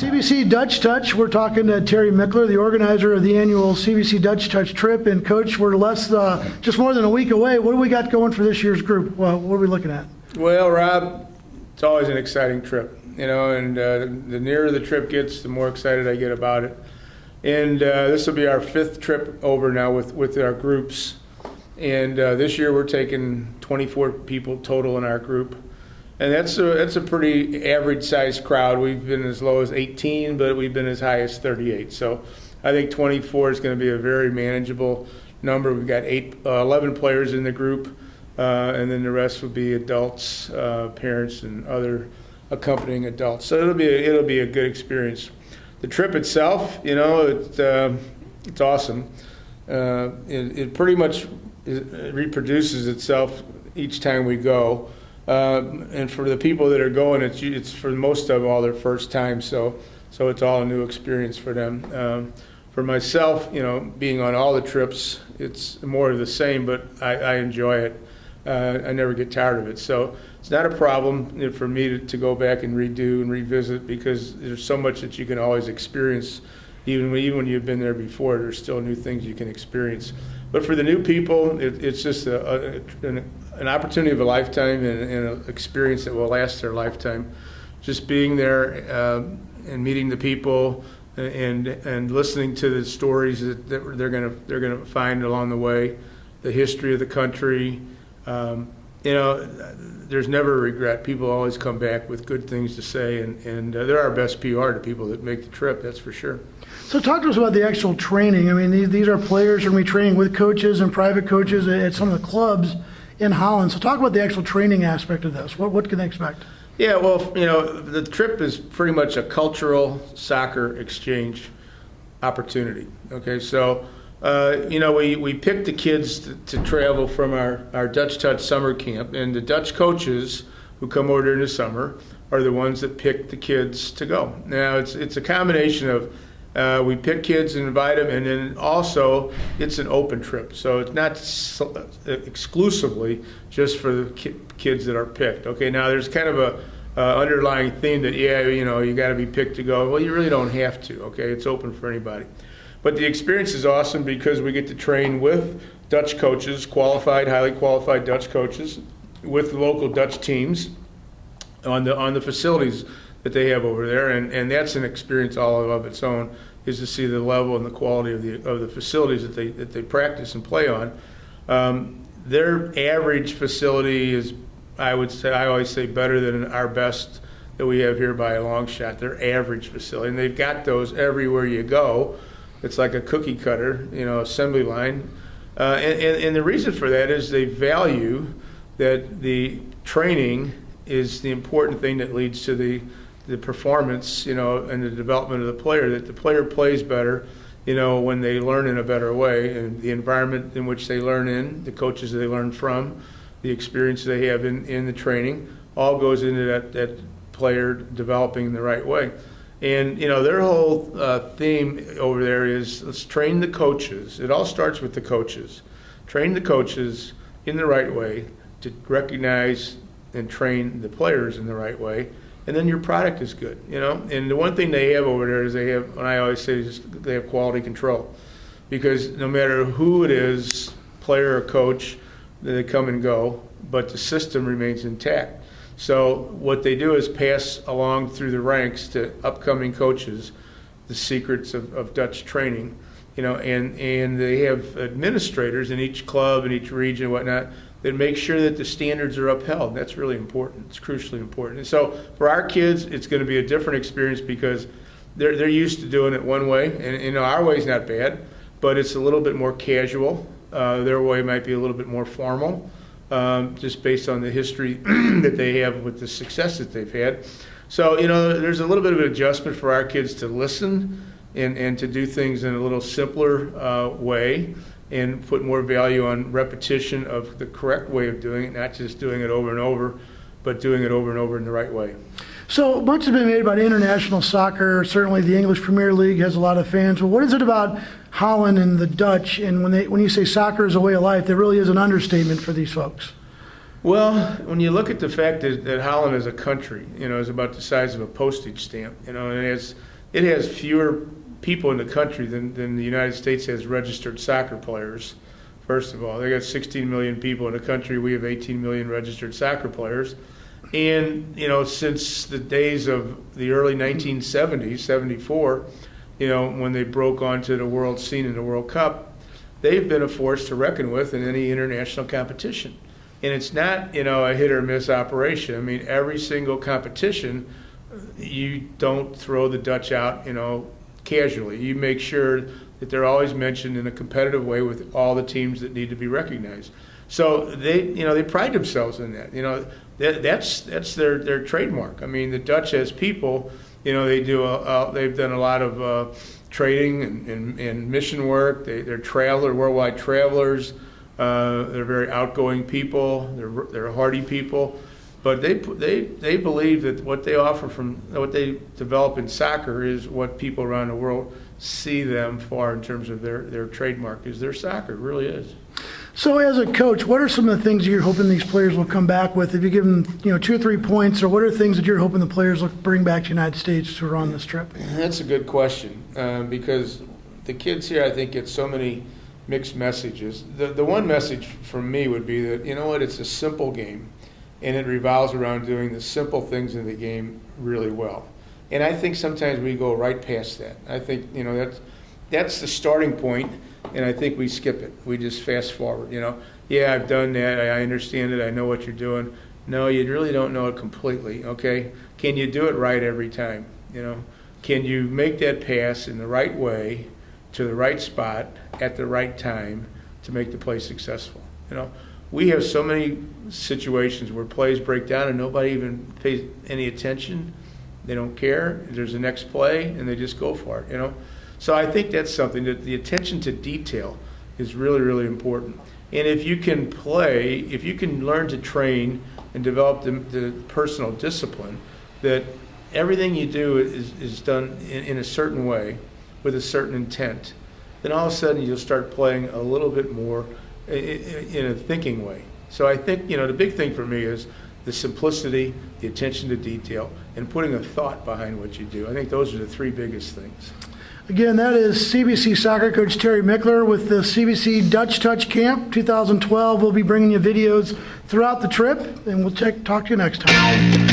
CBC Dutch Touch, we're talking to Terry Michler, the organizer of the annual CBC Dutch Touch trip. And Coach, we're just more than a week away. What do we got going for this year's group? What are we looking at? Well, Rob, it's always an exciting trip, and the nearer the trip gets, the more excited I get about it. And this will be our 5th trip over now with our groups. And this year we're taking 24 people total in our group. And that's a pretty average-sized crowd. We've been as low as 18, but we've been as high as 38. So I think 24 is going to be a very manageable number. We've got 11 players in the group, and then the rest will be adults, parents, and other accompanying adults. So it'll be a good experience. The trip itself, it's awesome. It pretty much reproduces itself each time we go. And for the people that are going, it's for most of them all their first time, so it's all a new experience for them. For myself, being on all the trips, it's more of the same, but I enjoy it. I never get tired of it, so it's not a problem for me to go back and redo and revisit, because there's so much that you can always experience. Even when you've been there before, there's still new things you can experience. But for the new people, it's just an opportunity of a lifetime and an experience that will last their lifetime. Just being there and meeting the people and listening to the stories that they're gonna find along the way, the history of the country. There's never a regret. People always come back with good things to say, and they're our best PR to people that make the trip, that's for sure. So talk to us about the actual training. I mean, these are players who are going to be training with coaches and private coaches at some of the clubs in Holland. So talk about the actual training aspect of this. What can they expect? Yeah, well, the trip is pretty much a cultural soccer exchange opportunity. Okay, so we picked the kids to travel from our Dutch Touch summer camp, and the Dutch coaches who come over during the summer are the ones that pick the kids to go. Now, it's a combination of we pick kids and invite them, and then also it's an open trip. So it's not exclusively just for the kids that are picked. Okay, now there's kind of a underlying theme that, you got to be picked to go. Well, you really don't have to, okay? It's open for anybody. But the experience is awesome because we get to train with Dutch coaches, highly qualified Dutch coaches, with local Dutch teams on the facilities that they have over there, and that's an experience all of its own, is to see the level and the quality of the facilities that they practice and play on. Their average facility is, I always say, better than our best that we have here by a long shot. Their average facility, and they've got those everywhere you go. It's like a cookie cutter, assembly line, and the reason for that is they value that the training is the important thing that leads to the performance, and the development of the player, that the player plays better, when they learn in a better way, and the environment in which they learn in, the coaches they learn from, the experience they have in the training, all goes into that player developing in the right way. And, their whole theme over there is, let's train the coaches. It all starts with the coaches. Train the coaches in the right way to recognize and train the players in the right way, and then your product is good, And the one thing they have over there is what I always say is they have quality control, because no matter who it is, player or coach, they come and go, but the system remains intact. So what they do is pass along through the ranks to upcoming coaches the secrets of Dutch training, and they have administrators in each club, in each region, and whatnot, that make sure that the standards are upheld. That's really important. It's crucially important. And so for our kids, it's going to be a different experience because they're used to doing it one way, and our way's not bad, but it's a little bit more casual. Their way might be a little bit more formal, just based on the history that they have with the success that they've had. So, there's a little bit of an adjustment for our kids to listen and to do things in a little simpler way, and put more value on repetition of the correct way of doing it, not just doing it over and over, but doing it over and over in the right way. So much has been made about international soccer. Certainly the English Premier League has a lot of fans. But what is it about Holland and the Dutch? And when you say soccer is a way of life, there really is an understatement for these folks. Well, when you look at the fact that Holland as a country, is about the size of a postage stamp, and it has it has fewer people in the country than the United States has registered soccer players. First of all, they got 16 million people in the country. We have 18 million registered soccer players. And, since the days of the early 1970s, 74, when they broke onto the world scene in the World Cup, they've been a force to reckon with in any international competition. And it's not, a hit or miss operation. I mean, every single competition, you don't throw the Dutch out, casually. You make sure that they're always mentioned in a competitive way with all the teams that need to be recognized. So they pride themselves in that. That's their trademark. I mean, the Dutch as people, they've done a lot of trading and mission work. They're worldwide travelers. They're very outgoing people. They're hardy people. But they believe that what they offer what they develop in soccer is what people around the world see them for in terms of their trademark is their soccer. It really is. So as a coach, what are some of the things you're hoping these players will come back with? If you give them 2 or 3 points, or what are things that you're hoping the players will bring back to the United States who are on this trip? That's a good question because the kids here, I think, get so many mixed messages. The one message from me would be that, it's a simple game. And it revolves around doing the simple things in the game really well. And I think sometimes we go right past that. I think, that's the starting point, and I think we skip it. We just fast forward, Yeah, I've done that. I understand it. I know what you're doing. No, you really don't know it completely, okay? Can you do it right every time, Can you make that pass in the right way to the right spot at the right time to make the play successful, We have so many situations where plays break down and nobody even pays any attention. They don't care. There's the next play, and they just go for it, So I think that's something that the attention to detail is really, really important. And if you can learn to train and develop the personal discipline, that everything you do is done in a certain way with a certain intent, then all of a sudden you'll start playing a little bit more in a thinking way. So I think, the big thing for me is the simplicity, the attention to detail, and putting a thought behind what you do. I think those are the 3 biggest things. Again, that is CBC soccer coach Terry Michler with the CBC Dutch Touch Camp 2012. We'll be bringing you videos throughout the trip, and we'll talk to you next time.